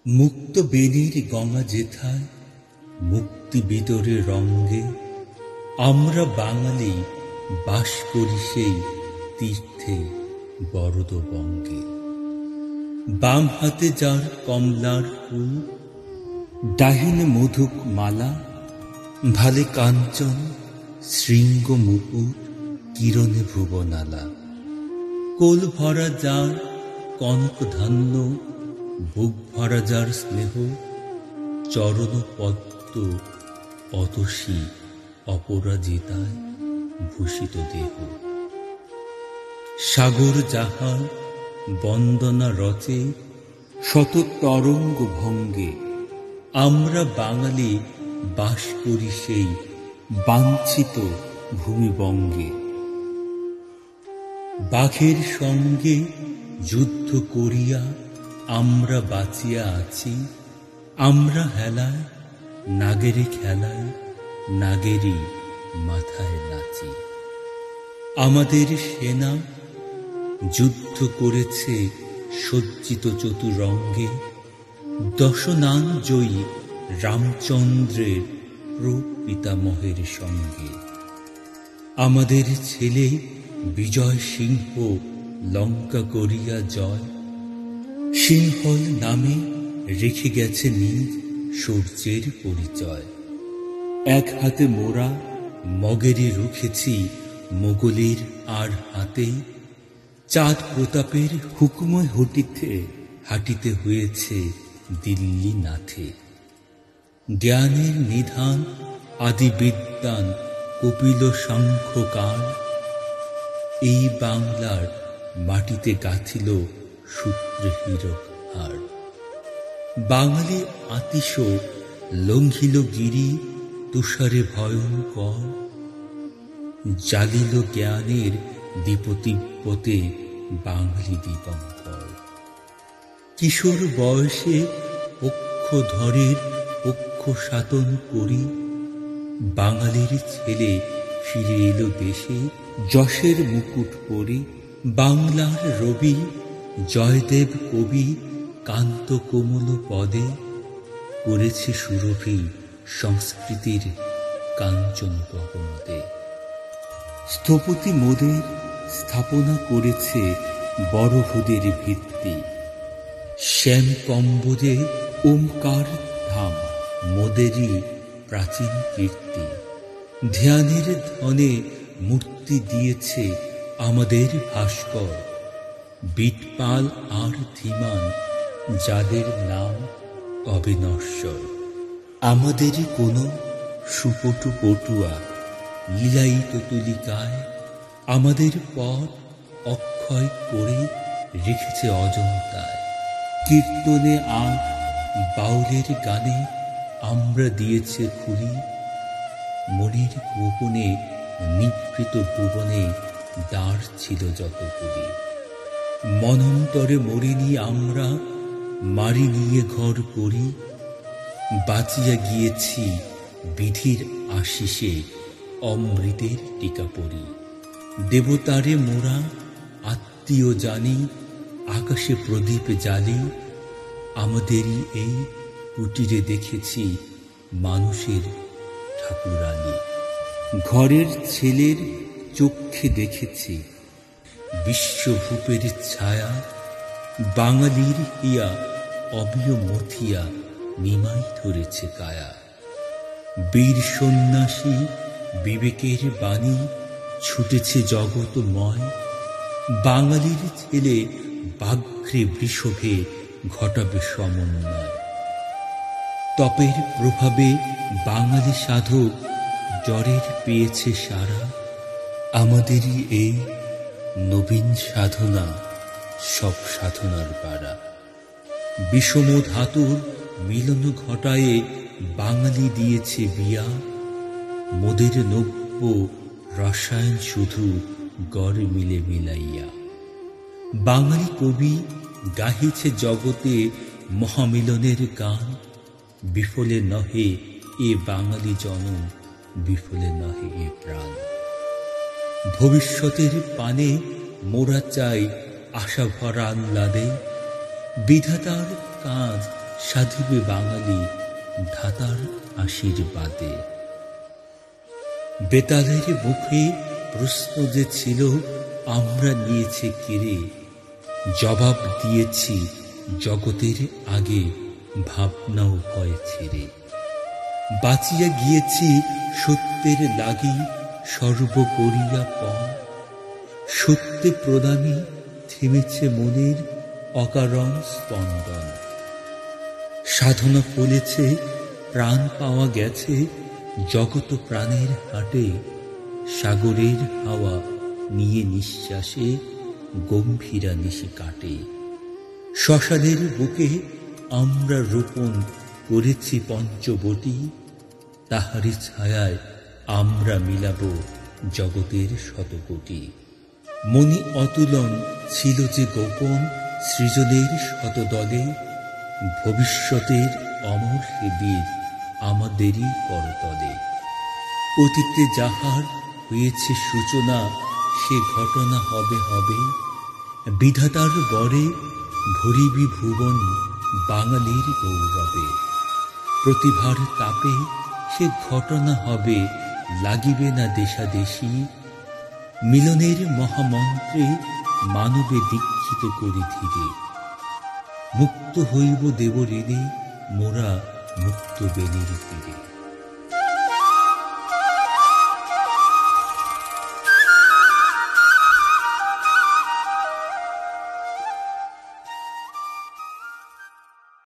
মুক্ত বেনির গঙ্গা যেথায় মুক্তি বিদরে রঙ্গে, আমরা বাঙালি বাস করি সেই তীর্থে বরদ বঙ্গে। বাম হাতে যার কমলার ফুল, ডাহিনে মধুক মালা, ভালে কাঞ্চন শৃঙ্গ মুকুট, কিরণে ভুবনালা। কোল ভরা যার কনক ধান্য, বুক ভরা যার স্নেহ, চরণ পদ্ম অতসী অপরাজিতায় ভূষিত দেহ। সাগর যাহার বন্দনা রচে শত তরঙ্গ ভঙ্গে, আমরা বাঙালি বাস করি সেই বাঞ্ছিত ভূমিবঙ্গে। বাঘের সঙ্গে যুদ্ধ করিয়া আমরা বাঁচিয়া আছি, আমরা হেলায় নাগেরে খেলায় নাগেরই মাথায় নাচি। আমাদের সেনা যুদ্ধ করেছে সজ্জিত চতুরঙ্গে, দশনান জয়ী রামচন্দ্রের প্রপিতামহের সঙ্গে। আমাদের ছেলে বিজয় সিংহ লঙ্কা করিয়া জয়, সিংহল নামে রেখে গেছে নিজ সূর্যের পরিচয়। এক হাতে মোরা মগেরে রুখেছি মোগলের আর হাতে, চাঁদ প্রতাপের হুকুময় হটিতে হাঁটিতে হয়েছে দিল্লি নাথে। জ্ঞানের নিধান আদি বিদ্বান কপিল সাংখ্যকার, এই বাংলার মাটিতে গাঁথিল সূত্রে হীরক হার। বাঙালি আতিশ লঙ্ঘিল গিরি তুষারে ভয়ঙ্কর, জ্বালিল জ্ঞানের দীপতিব্বতে বাঙালি দীপঙ্কর। কিশোর বয়সে পক্ষধরের পক্ষ সাতন করি, বাঙালির ছেলে ফিরে এলো দেশে যশের মুকুট পরি। বাংলার রবি জয়দেব কবি কান্ত কোমল পদে, করেছে সুরভি সংস্কৃতির কাঞ্চন গগনদে। স্থপতি মোদের স্থাপনা করেছে বড়ভূদের ভিত্তি, শ্যাম কম্বোজে ওমকার ধাম মোদেরই প্রাচীন কীর্তি। ধ্যানের ধনে মূর্তি দিয়েছে আমাদের ভাস্কর, বিটপাল আর ধীমান যাদের নাম অবিনশ্বর। আমাদেরই কোনো সুপটু পটুয়া লীলায়িত তুলিকায় আমাদের পথ অক্ষয় করে রেখেছে অজন্তায়। কীর্তনে আর বাউলের গানে আমরা দিয়েছে খুলি, মনের গোপনে নিভৃত ভুবনে দ্বার ছিল যতগুলি। মনন্তরে মরিনি আমরা, মারি নিয়ে ঘর করি, বাঁচিয়া গিয়েছি বিধির আশিসে অমৃতের টিকা পড়ি। দেবতারে মোরা আত্মীয় জানি, আকাশে প্রদীপ জ্বালি, আমাদেরই এই কুটিরে দেখেছি মানুষের ঠাকুরানী। ঘরের ছেলের চক্ষে দেখেছি বিশ্বভূপের ছায়া, বাঙালির হিয়া অবিয় মথিয়া নিমাই ধরেছে কায়া। বীর সন্ন্যাসী বিবেকের বাণী ছুটেছে জগৎময়, বাঙালির ছেলে বাঘ্রে বৃষভে ঘটাবে সমন্বয়। তপের প্রভাবে বাঙালি সাধক জ্বরের পেয়েছে সারা, আমাদেরই এই নবীন সাধনা সব সাধনার পারা। বিষম ধাতুর মিলন ঘটায়ে বাঙালি দিয়েছে বিয়া, মোদের নব্য রসায়ন শুধু গড় মিলে মিলাইয়া। বাঙালি কবি গাহিছে জগতে মহামিলনের গান, বিফলে নহে এ বাঙালি জনম, বিফলে নহে এ প্রাণ। ভবিষ্যতের পানে মোরা চাই আশা ভরা আহ্লাদে, বিধাতার কাজ সাধিবে বাঙালি ধাতার আশীর্বাদে। বেতালের মুখে প্রশ্ন যে ছিল আমরা নিয়েছি কেড়ে, জবাব দিয়েছি জগতের আগে ভাবনাও ভয় ছেড়ে। বাঁচিয়া গিয়েছি সত্যের লাগি সর্ব করিয়া পণ, সত্যে প্রদানে থেমেছে মনের অকারণ স্পন্দন। সাধনা ফলেছে, প্রাণ পাওয়া গেছে জগত প্রাণের হাটে, সাগরের হাওয়া নিয়ে নিঃশ্বাসে গম্ভীরা নিশি কাটে। শ্মশানের বুকে আমরা রোপণ করেছি পঞ্চবটী, তাহারি ছায়ায় আমরা মিলাব জগতের শতকোটি। মনি অতুলন ছিল যে গোপন সৃজনের শতদলে, ভবিষ্যতের অমর হে বীর আমাদেরই করতলে। অতীতে যাহার হয়েছে সূচনা সে ঘটনা হবে হবে, বিধাতার বরে ভরিবি ভুবন বাঙালির গৌরবে। প্রতিভার তাপে সে ঘটনা হবে, লাগিবে না দেশাদেশী, মিলনের মহামন্ত্রে মানবে দীক্ষিত করি ধীরে। মুক্ত হইব দেব ঋণে মোরা মুক্ত বেনির তীরে।